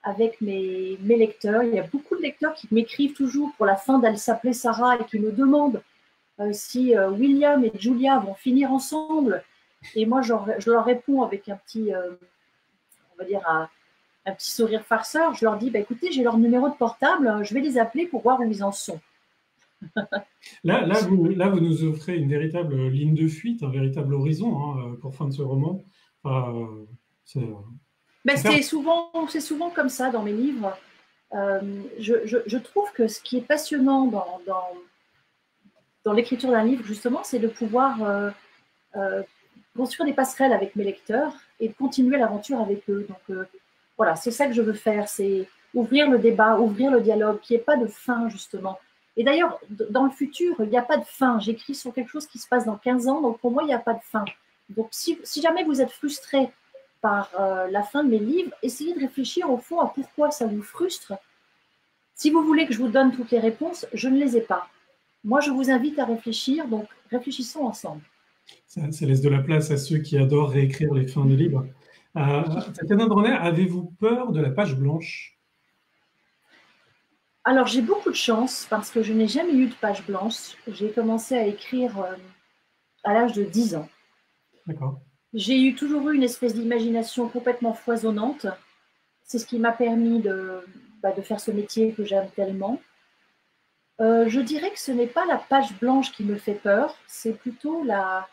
avec mes lecteurs. Il y a beaucoup de lecteurs qui m'écrivent toujours pour la fin d'Elle s'appelait Sarah et qui me demandent si William et Julia vont finir ensemble. Et moi, je leur réponds avec un petit, on va dire, un petit sourire farceur. Je leur dis, bah, écoutez, j'ai leur numéro de portable, je vais les appeler pour voir où ils en sont. Là, vous nous offrez une véritable ligne de fuite, un véritable horizon pour fin de ce roman. C'est Mais super. c'est souvent comme ça dans mes livres. Je trouve que ce qui est passionnant dans l'écriture d'un livre, justement, c'est de pouvoir construire des passerelles avec mes lecteurs et de continuer l'aventure avec eux. Donc voilà, c'est ça que je veux faire, c'est ouvrir le débat, ouvrir le dialogue, qu'il n'y ait pas de fin, justement. Et d'ailleurs, dans le futur, il n'y a pas de fin. J'écris sur quelque chose qui se passe dans 15 ans, donc pour moi, il n'y a pas de fin. Donc si jamais vous êtes frustré par la fin de mes livres, essayez de réfléchir au fond à pourquoi ça vous frustre. Si vous voulez que je vous donne toutes les réponses, je ne les ai pas. Moi, je vous invite à réfléchir, donc réfléchissons ensemble. Ça laisse de la place à ceux qui adorent réécrire les fins de livres. Tatiana Dronet, avez-vous peur de la page blanche? Alors, j'ai beaucoup de chance parce que je n'ai jamais eu de page blanche. J'ai commencé à écrire à l'âge de 10 ans. D'accord. J'ai toujours eu une espèce d'imagination complètement foisonnante. C'est ce qui m'a permis de faire ce métier que j'aime tellement. Je dirais que ce n'est pas la page blanche qui me fait peur, c'est plutôt la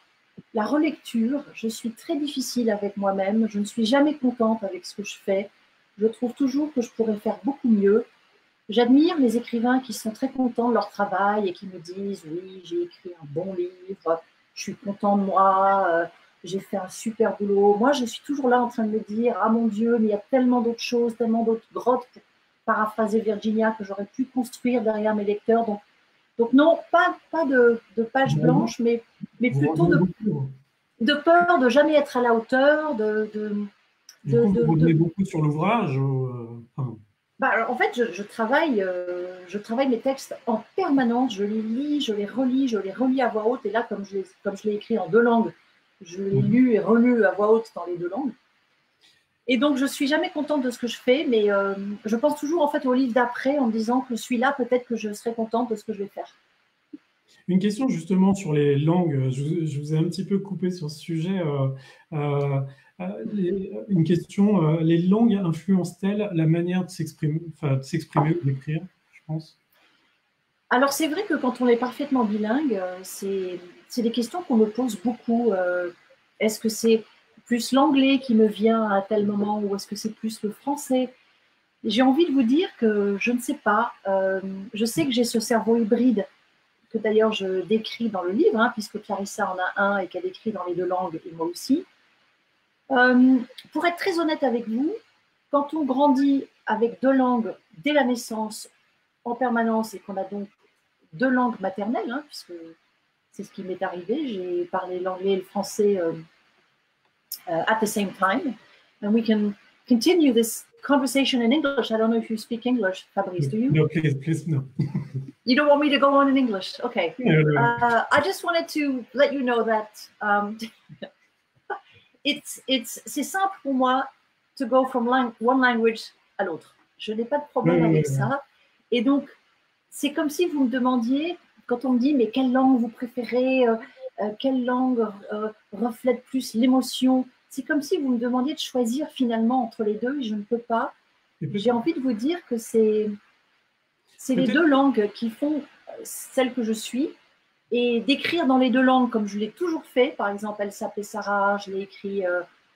relecture. Je suis très difficile avec moi-même. Je ne suis jamais contente avec ce que je fais. Je trouve toujours que je pourrais faire beaucoup mieux. J'admire les écrivains qui sont très contents de leur travail et qui me disent « Oui, j'ai écrit un bon livre, je suis content de moi, j'ai fait un super boulot. » Moi, je suis toujours là en train de me dire « Ah mon Dieu, mais il y a tellement d'autres choses, tellement d'autres grottes, pour paraphraser Virginia, que j'aurais pu construire derrière mes lecteurs. » Donc non, pas de page blanche, mais Vous plutôt revenez beaucoup. de peur de jamais être à la hauteur, Du coup, vous revenez beaucoup sur l'ouvrage en fait, je travaille mes textes en permanence. Je les lis, je les relis, je les relis à voix haute. Et là, comme je l'ai écrit en 2 langues, je l'ai lu et relu à voix haute dans les 2 langues. Et donc, je suis jamais contente de ce que je fais, mais je pense toujours en fait au livre d'après en me disant que celui-là, peut-être que je serai contente de ce que je vais faire. Une question justement sur les langues. Je vous ai un petit peu coupé sur ce sujet. Une question, les langues influencent-elles la manière de s'exprimer ou d'écrire, je pense? Alors, c'est vrai que quand on est parfaitement bilingue, c'est des questions qu'on me pose beaucoup. Est-ce que c'est plus l'anglais qui me vient à tel moment ou est-ce que c'est plus le français? J'ai envie de vous dire que je ne sais pas. Je sais que j'ai ce cerveau hybride que d'ailleurs je décris dans le livre, puisque Clarissa en a un et qu'elle écrit dans les 2 langues et moi aussi. Pour être très honnête avec vous, quand on grandit avec 2 langues dès la naissance en permanence et qu'on a donc 2 langues maternelles, puisque c'est ce qui m'est arrivé, j'ai parlé l'anglais et le français at the same time, and we can continue this conversation in English. I don't know if you speak English, Fabrice, do you? No, please, no. You don't want me to go on in English? Okay. No. I just wanted to let you know that c'est simple pour moi to go from one language à l'autre. Je n'ai pas de problème avec ça. Et donc, c'est comme si vous me demandiez, quand on me dit, mais quelle langue vous préférez, quelle langue reflète plus l'émotion, c'est comme si vous me demandiez de choisir finalement entre les deux et je ne peux pas. J'ai envie de vous dire que c'est les 2 langues qui font celle que je suis. Et d'écrire dans les 2 langues comme je l'ai toujours fait, par exemple, Elle s'appelait Sarah, je l'ai écrit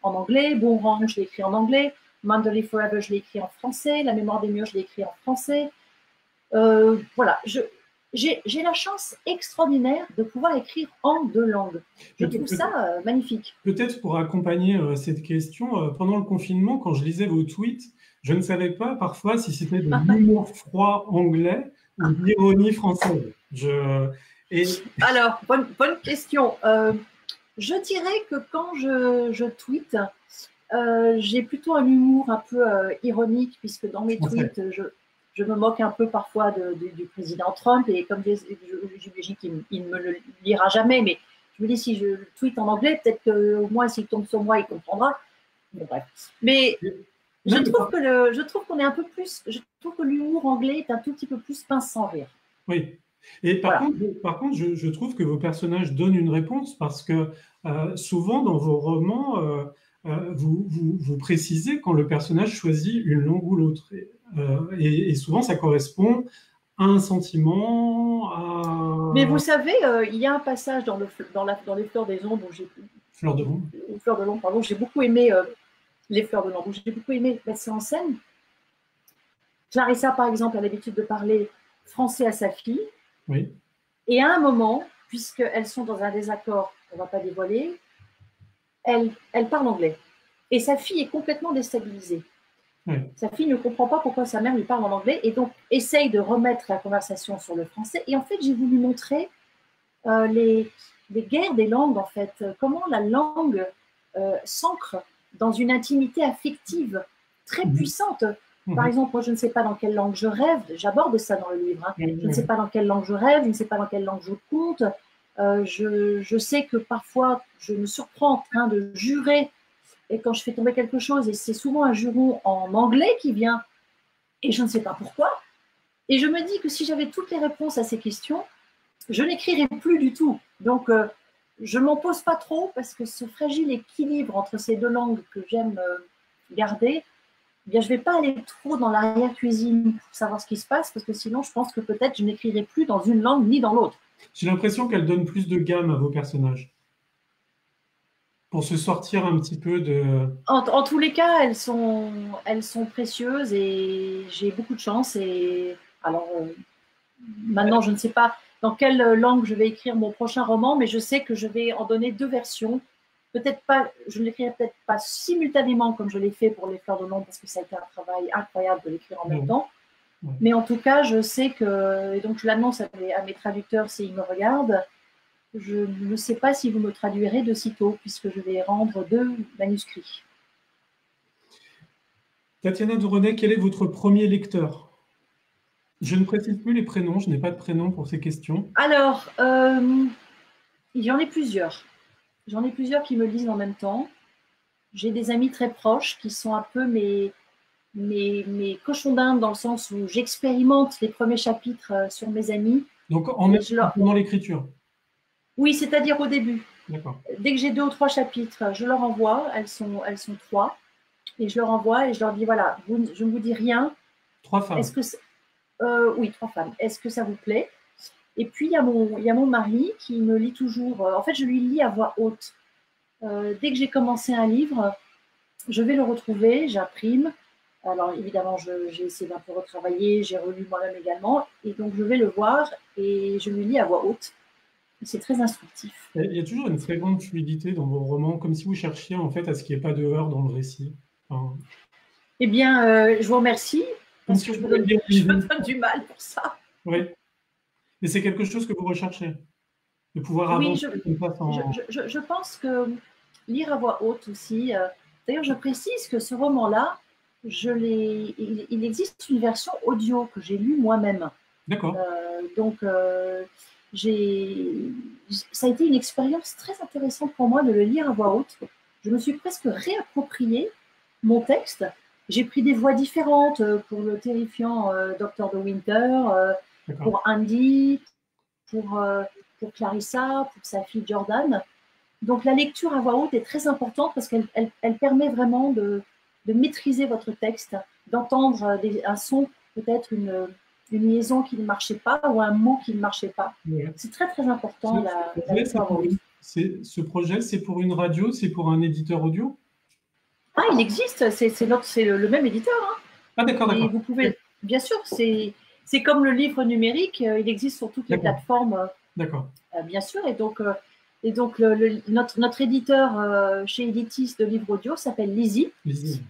en anglais, Boomerang, je l'ai écrit en anglais, Manderley Forever, je l'ai écrit en français, La mémoire des murs, je l'ai écrit en français. Voilà, j'ai la chance extraordinaire de pouvoir écrire en 2 langues. Je trouve ça magnifique. Peut-être pour accompagner cette question, pendant le confinement, quand je lisais vos tweets, je ne savais pas parfois si c'était de l'humour froid anglais ou de l'ironie française. Alors, bonne question. Je dirais que quand je tweete, j'ai plutôt un humour un peu ironique, puisque dans mes tweets, je me moque un peu parfois du président Trump, et comme j'imagine qu'il ne me le lira jamais, mais je me dis, si je tweete en anglais, peut-être qu'au moins s'il tombe sur moi, il comprendra. Bon, bref. Mais je trouve qu'on est un peu plus, je trouve que l'humour anglais est un tout petit peu plus pince sans rire. Oui. Et par contre, je trouve que vos personnages donnent une réponse parce que souvent dans vos romans, vous précisez quand le personnage choisit une langue ou l'autre. Et souvent, ça correspond un sentiment, à Mais vous savez, il y a un passage dans les Fleurs des Ombres, fleur de l'ombre. Fleurs de l'Ombre, pardon, j'ai beaucoup aimé les Fleurs de l'Ombre, j'ai beaucoup aimé mettre en scène. Clarissa, par exemple, a l'habitude de parler français à sa fille. Oui. Et à un moment, puisqu'elles sont dans un désaccord, on ne va pas dévoiler, elle parle anglais. Et sa fille est complètement déstabilisée. Oui. Sa fille ne comprend pas pourquoi sa mère lui parle en anglais et donc essaye de remettre la conversation sur le français. Et en fait, j'ai voulu montrer les guerres des langues, en fait, comment la langue s'ancre dans une intimité affective très puissante. Par exemple, moi, je ne sais pas dans quelle langue je rêve, j'aborde ça dans le livre, hein. Je ne sais pas dans quelle langue je rêve, je ne sais pas dans quelle langue je compte. Je sais que parfois, je me surprends en train de jurer et quand je fais tomber quelque chose, et c'est souvent un juron en anglais qui vient, et je ne sais pas pourquoi. Et je me dis que si j'avais toutes les réponses à ces questions, je n'écrirais plus du tout. Donc, je ne m'en pose pas trop parce que ce fragile équilibre entre ces deux langues que j'aime garder, eh bien, je ne vais pas aller trop dans l'arrière-cuisine pour savoir ce qui se passe parce que sinon, je pense que peut-être je n'écrirai plus dans une langue ni dans l'autre. J'ai l'impression qu'elle donne plus de gamme à vos personnages. Pour se sortir un petit peu de… En tous les cas, elles sont précieuses et j'ai beaucoup de chance. Et alors, maintenant, je ne sais pas dans quelle langue je vais écrire mon prochain roman, mais je sais que je vais en donner deux versions. Peut-être pas, je ne l'écrirai peut-être pas simultanément comme je l'ai fait pour Les Fleurs de l'Ombre, parce que ça a été un travail incroyable de l'écrire en même temps. Mais en tout cas, je sais que, et donc je l'annonce à mes traducteurs s'ils me regardent, je ne sais pas si vous me traduirez de sitôt, puisque je vais rendre 2 manuscrits. Tatiana de René, quel est votre premier lecteur? Je ne précise plus les prénoms, je n'ai pas de prénom pour ces questions. Alors, j'en ai plusieurs. J'en ai plusieurs qui me lisent en même temps. J'ai des amis très proches qui sont un peu mes cochons d'Inde dans le sens où j'expérimente les premiers chapitres sur mes amis. Donc, en même temps, pendant l'écriture? Oui, c'est-à-dire au début. D'accord. Dès que j'ai 2 ou 3 chapitres, je leur envoie. Elles sont 3. Et je leur envoie et je leur dis, voilà, je ne vous dis rien. 3 femmes. Oui, 3 femmes. Est-ce que ça vous plaît? Et puis, il y a mon mari qui me lit toujours. En fait, je lui lis à voix haute. Dès que j'ai commencé un livre, je vais le retrouver, j'imprime. Alors, évidemment, j'ai essayé d'un peu retravailler, j'ai relu moi-même également. Et donc, je vais le voir et je lui lis à voix haute. C'est très instructif. Il y a toujours une très grande fluidité dans vos romans, comme si vous cherchiez en fait à ce qu'il n'y ait pas de heurts dans le récit. Enfin… Eh bien, je vous remercie, parce que je me donne du mal pour ça. Oui. Mais c'est quelque chose que vous recherchez, de pouvoir avancer comme ça sans… Je pense que lire à voix haute aussi. D'ailleurs, je précise que ce roman-là, il existe une version audio que j'ai lue moi-même. D'accord. Donc, ça a été une expérience très intéressante pour moi de le lire à voix haute. Je me suis presque réapproprié mon texte. J'ai pris des voix différentes pour le terrifiant Dr. De Winter, pour Andy, pour Clarissa, pour sa fille Jordan. Donc la lecture à voix haute est très importante parce qu'elle permet vraiment de maîtriser votre texte, d'entendre un son, peut-être une liaison qui ne marchait pas ou un mot qui ne marchait pas. Ouais. C'est très très important la lecture à voix haute. Ce projet, c'est pour une radio, c'est pour un éditeur audio? Ah, il existe, c'est le même éditeur. Hein. Ah d'accord, d'accord. Vous pouvez, bien sûr, c'est comme le livre numérique, il existe sur toutes les plateformes. D'accord. Bien sûr, et donc notre éditeur chez Editis de livres audio s'appelle Lizzy.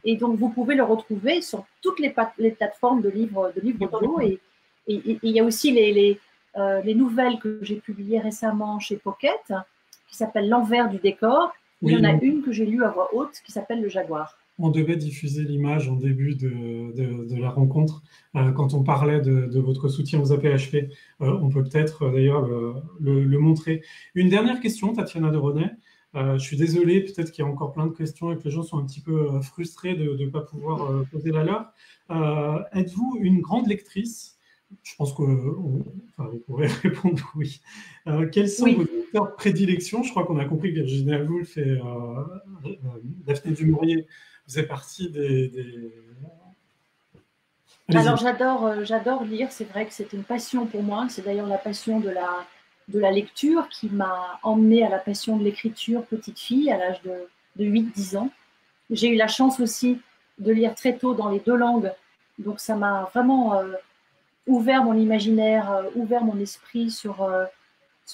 Et donc vous pouvez le retrouver sur toutes les plateformes de livres audio. Et il y a aussi les nouvelles que j'ai publiées récemment chez Pocket, qui s'appellent L'envers du décor. Oui, il y en a une que j'ai lue à voix haute qui s'appelle Le Jaguar. On devait diffuser l'image en début de la rencontre. Quand on parlait de votre soutien aux APHP, on peut peut-être d'ailleurs le montrer. Une dernière question, Tatiana de René. Je suis désolé, peut-être qu'il y a encore plein de questions et que les gens sont un petit peu frustrés de ne pas pouvoir poser la leur. Êtes-vous une grande lectrice? Je pense que vous pourrez répondre oui. Quels sont vos auteurs de prédilection? Je crois qu'on a compris que Virginia Woolf et Daphné du Maurier faisaient partie des… Allez-y. Alors j'adore lire, c'est vrai que c'est une passion pour moi, c'est d'ailleurs la passion de la lecture qui m'a emmenée à la passion de l'écriture petite fille à l'âge de 8-10 ans. J'ai eu la chance aussi de lire très tôt dans les deux langues, donc ça m'a vraiment ouvert mon imaginaire, ouvert mon esprit sur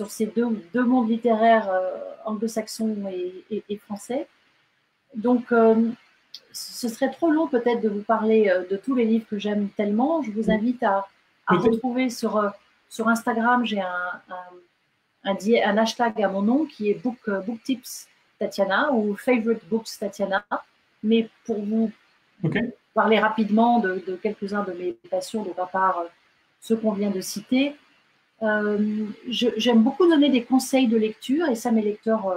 ces deux mondes littéraires anglo-saxons et français. Donc, ce serait trop long peut-être de vous parler de tous les livres que j'aime tellement. Je vous invite à Peut-être. retrouver sur Instagram, j'ai un hashtag à mon nom qui est book Tips Tatiana ou Favorite Books Tatiana. Mais pour vous Ok. parler rapidement de quelques-uns de mes passions, donc à part ceux qu'on vient de citer, j'aime beaucoup donner des conseils de lecture et ça mes lecteurs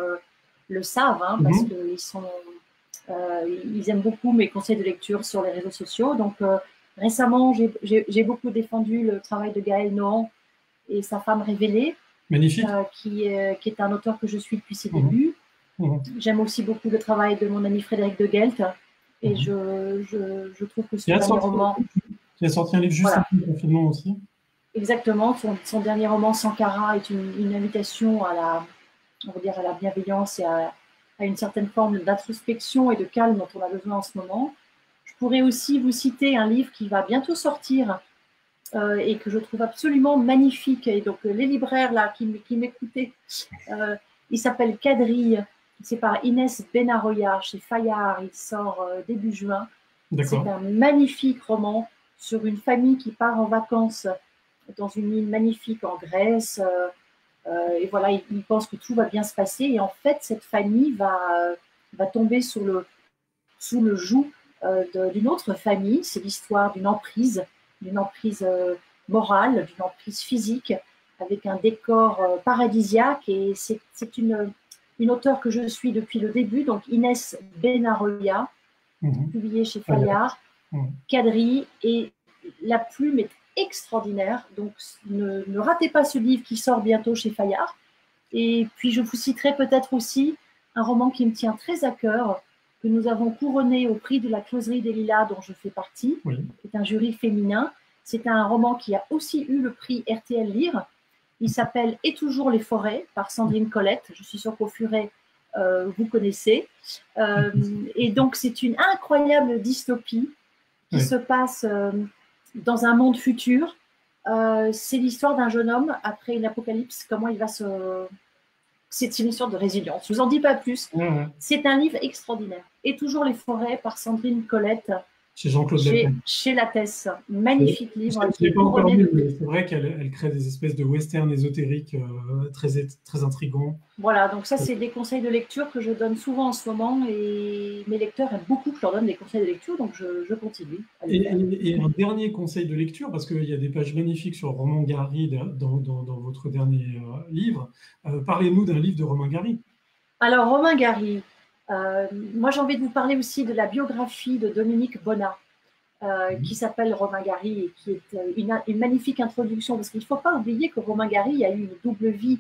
le savent hein, parce qu'ils aiment beaucoup mes conseils de lecture sur les réseaux sociaux. Donc récemment, j'ai beaucoup défendu le travail de Gaël Nohan et sa femme révélée, Magnifique. qui est un auteur que je suis depuis ses débuts. J'aime aussi beaucoup le travail de mon ami Frédéric de Gelt et je trouve que son dernier roman... Qui a sorti un livre juste après le confinement aussi. Exactement, son dernier roman Sankara est une invitation on va dire à la bienveillance et à une certaine forme d'introspection et de calme dont on a besoin en ce moment. Je pourrais aussi vous citer un livre qui va bientôt sortir et que je trouve absolument magnifique. Et donc les libraires là qui m'écoutaient, il s'appelle Quadrille. C'est par Inès Benaroya chez Fayard. Il sort début juin. C'est un magnifique roman sur une famille qui part en vacances dans une île magnifique en Grèce. Et voilà, il pense que tout va bien se passer. Et en fait, cette famille va tomber sous le joug d'une autre famille. C'est l'histoire d'une emprise morale, d'une emprise physique, avec un décor paradisiaque. Et c'est une auteure que je suis depuis le début, donc Inès Benaroya, publiée chez Fayard, Quadrille, et la plume est extraordinaire. Donc, ne ratez pas ce livre qui sort bientôt chez Fayard. Et puis, je vous citerai peut-être aussi un roman qui me tient très à cœur, que nous avons couronné au prix de la Closerie des Lilas, dont je fais partie, qui est un jury féminin. C'est un roman qui a aussi eu le prix RTL Lire. Il s'appelle Et toujours les forêts, par Sandrine Colette. Je suis sûre qu'au Furet, vous connaissez. Et donc, c'est une incroyable dystopie qui se passe dans un monde futur. C'est l'histoire d'un jeune homme après une apocalypse, comment il va se... C'est une histoire de résilience. Je ne vous en dis pas plus. C'est un livre extraordinaire. Et toujours les forêts par Sandrine Colette. Chez Jean-Claude Lattès. Chez Lattès. Magnifique livre. Je ne l'ai pas encore lu, mais c'est vrai qu'elle crée des espèces de westerns ésotériques très intrigants. Voilà, donc ça, c'est des conseils de lecture que je donne souvent en ce moment et mes lecteurs aiment beaucoup que je leur donne des conseils de lecture, donc je continue. Et un dernier conseil de lecture, parce qu'il y a des pages magnifiques sur Romain Gary dans votre dernier livre. Parlez-nous d'un livre de Romain Gary. Alors, Romain Gary, moi j'ai envie de vous parler aussi de la biographie de Dominique Bonnat, qui s'appelle Romain Gary et qui est une magnifique introduction, parce qu'il ne faut pas oublier que Romain Gary a eu une double vie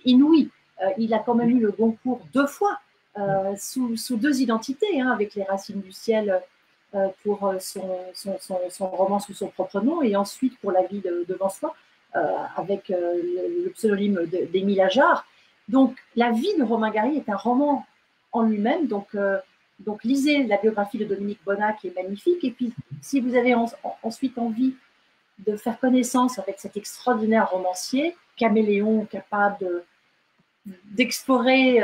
inouïe. Il a quand même eu le Goncourt 2 fois, sous 2 identités, hein, avec Les Racines du ciel pour son roman sous son propre nom, et ensuite pour La vie devant soi, avec le pseudonyme d'Émile Ajar. Donc, la vie de Romain Gary est un roman en lui-même. Donc, lisez la biographie de Dominique Bonnat, qui est magnifique. Et puis, si vous avez ensuite envie de faire connaissance avec cet extraordinaire romancier, caméléon, capable d'explorer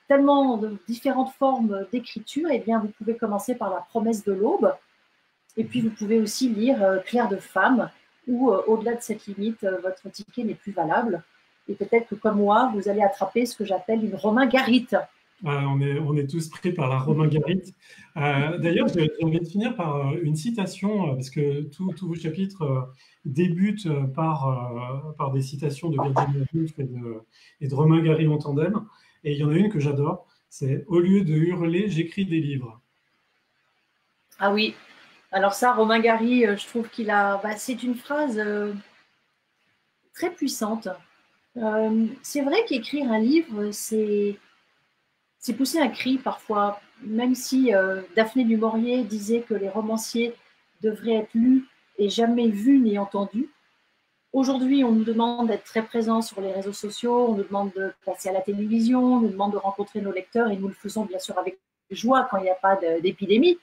tellement de différentes formes d'écriture, eh bien, vous pouvez commencer par La promesse de l'aube. Et puis, vous pouvez aussi lire Clair de femme, où, au-delà de cette limite, votre ticket n'est plus valable. Et peut-être que, comme moi, vous allez attraper ce que j'appelle une Romain Garite. On est tous pris par la Romain Garite. D'ailleurs, j'ai envie de finir par une citation, parce que tous vos chapitres débutent par des citations de Virginia Woolf et de Romain Gary en tandem. Et il y en a une que j'adore, c'est « Au lieu de hurler, j'écris des livres ». Ah oui, alors ça, Romain Gary, je trouve qu'il a... c'est une phrase très puissante. C'est vrai qu'écrire un livre, c'est pousser un cri parfois, même si Daphné du Maurier disait que les romanciers devrait être lu et jamais vu ni entendu. Aujourd'hui, on nous demande d'être très présents sur les réseaux sociaux, on nous demande de passer à la télévision, on nous demande de rencontrer nos lecteurs et nous le faisons bien sûr avec joie quand il n'y a pas d'épidémie.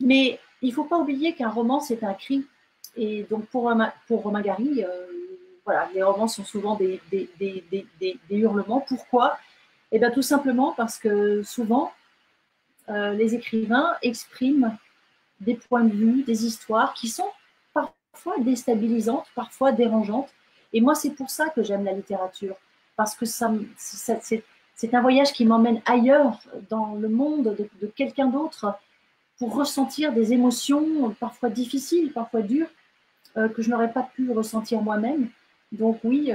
Mais il ne faut pas oublier qu'un roman, c'est un cri. Et donc pour Romain Gary, voilà, les romans sont souvent des hurlements. Pourquoi? Eh bien tout simplement parce que souvent, les écrivains expriment des points de vue, des histoires qui sont parfois déstabilisantes, parfois dérangeantes. Et moi, c'est pour ça que j'aime la littérature. Parce que c'est un voyage qui m'emmène ailleurs, dans le monde de quelqu'un d'autre, pour ressentir des émotions parfois difficiles, parfois dures, que je n'aurais pas pu ressentir moi-même. Donc oui,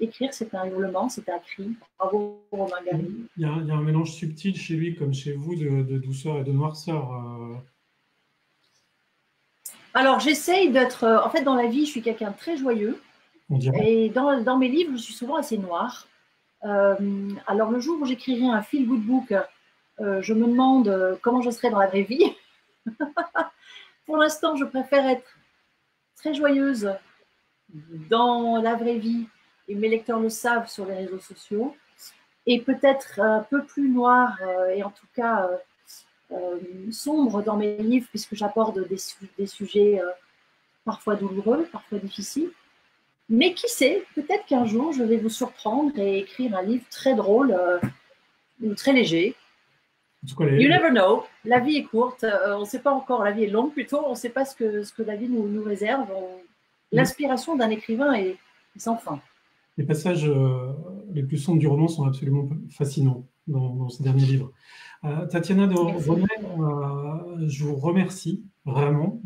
écrire, c'est un hurlement, c'est un cri. Bravo, Romain Gary. Il y a un mélange subtil chez lui, comme chez vous, de douceur et de noirceur. Alors, j'essaye d'être... en fait, dans la vie, je suis quelqu'un de très joyeux. On dirait. Et dans mes livres, je suis souvent assez noire. Alors, le jour où j'écrirai un feel-good book, je me demande comment je serai dans la vraie vie. Pour l'instant, je préfère être très joyeuse dans la vraie vie, et mes lecteurs le savent sur les réseaux sociaux, et peut-être un peu plus noire, et en tout cas sombre dans mes livres, puisque j'aborde des sujets parfois douloureux, parfois difficiles. Mais qui sait, peut-être qu'un jour, je vais vous surprendre et écrire un livre très drôle ou très léger. You never know. La vie est courte. On ne sait pas encore. La vie est longue plutôt. On ne sait pas ce que la vie nous réserve. L'inspiration d'un écrivain est sans fin. Les passages les plus sombres du roman sont absolument fascinants dans ces derniers livres. Tatiana de René, je vous remercie vraiment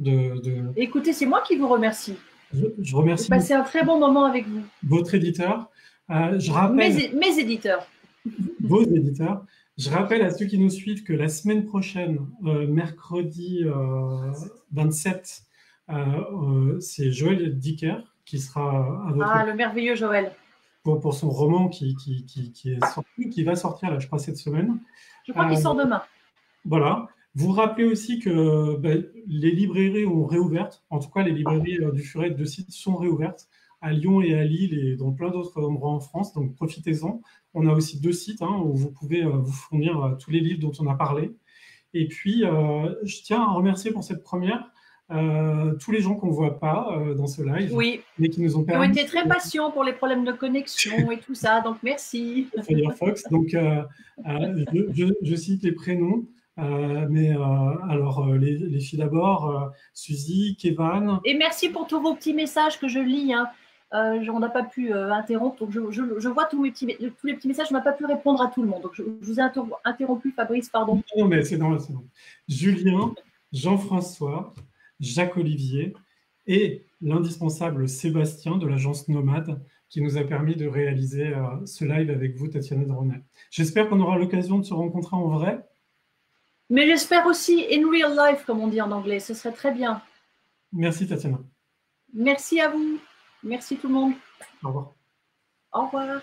Écoutez, c'est moi qui vous remercie. Je remercie. J'ai passé un très bon moment avec vous. Votre éditeur. Je rappelle, mes éditeurs. Vos éditeurs. Je rappelle à ceux qui nous suivent que la semaine prochaine, mercredi 27, c'est Joël Dicker qui sera à votre... Ah, le merveilleux Joël. Pour son roman qui est sorti, qui va sortir, là, je crois, cette semaine. Je crois qu'il sort demain. Voilà. Vous rappelez aussi que les librairies ont réouvert. En tout cas, les librairies du Furet de site sont réouvertes à Lyon et à Lille et dans plein d'autres endroits en France. Donc, profitez-en. On a aussi 2 sites où vous pouvez vous fournir tous les livres dont on a parlé. Et puis, je tiens à remercier pour cette première tous les gens qu'on ne voit pas dans ce live, oui, mais qui nous ont permis... Ils ont été très patients pour les problèmes de connexion et tout ça, donc merci. Firefox, donc je cite les prénoms, alors les filles d'abord, Suzy, Kevan... Et merci pour tous vos petits messages que je lis, hein. On n'a pas pu interrompre, donc je vois tous les petits messages, je n'ai pas pu répondre à tout le monde, donc je vous ai interrompu, Fabrice, pardon. Non, mais c'est normal, c'est normal. Julien, Jean-François, Jacques-Olivier et l'indispensable Sébastien de l'agence Nomade qui nous a permis de réaliser ce live avec vous, Tatiana de René. J'espère qu'on aura l'occasion de se rencontrer en vrai. Mais j'espère aussi in real life, comme on dit en anglais, ce serait très bien. Merci Tatiana. Merci à vous. Merci tout le monde. Au revoir. Au revoir.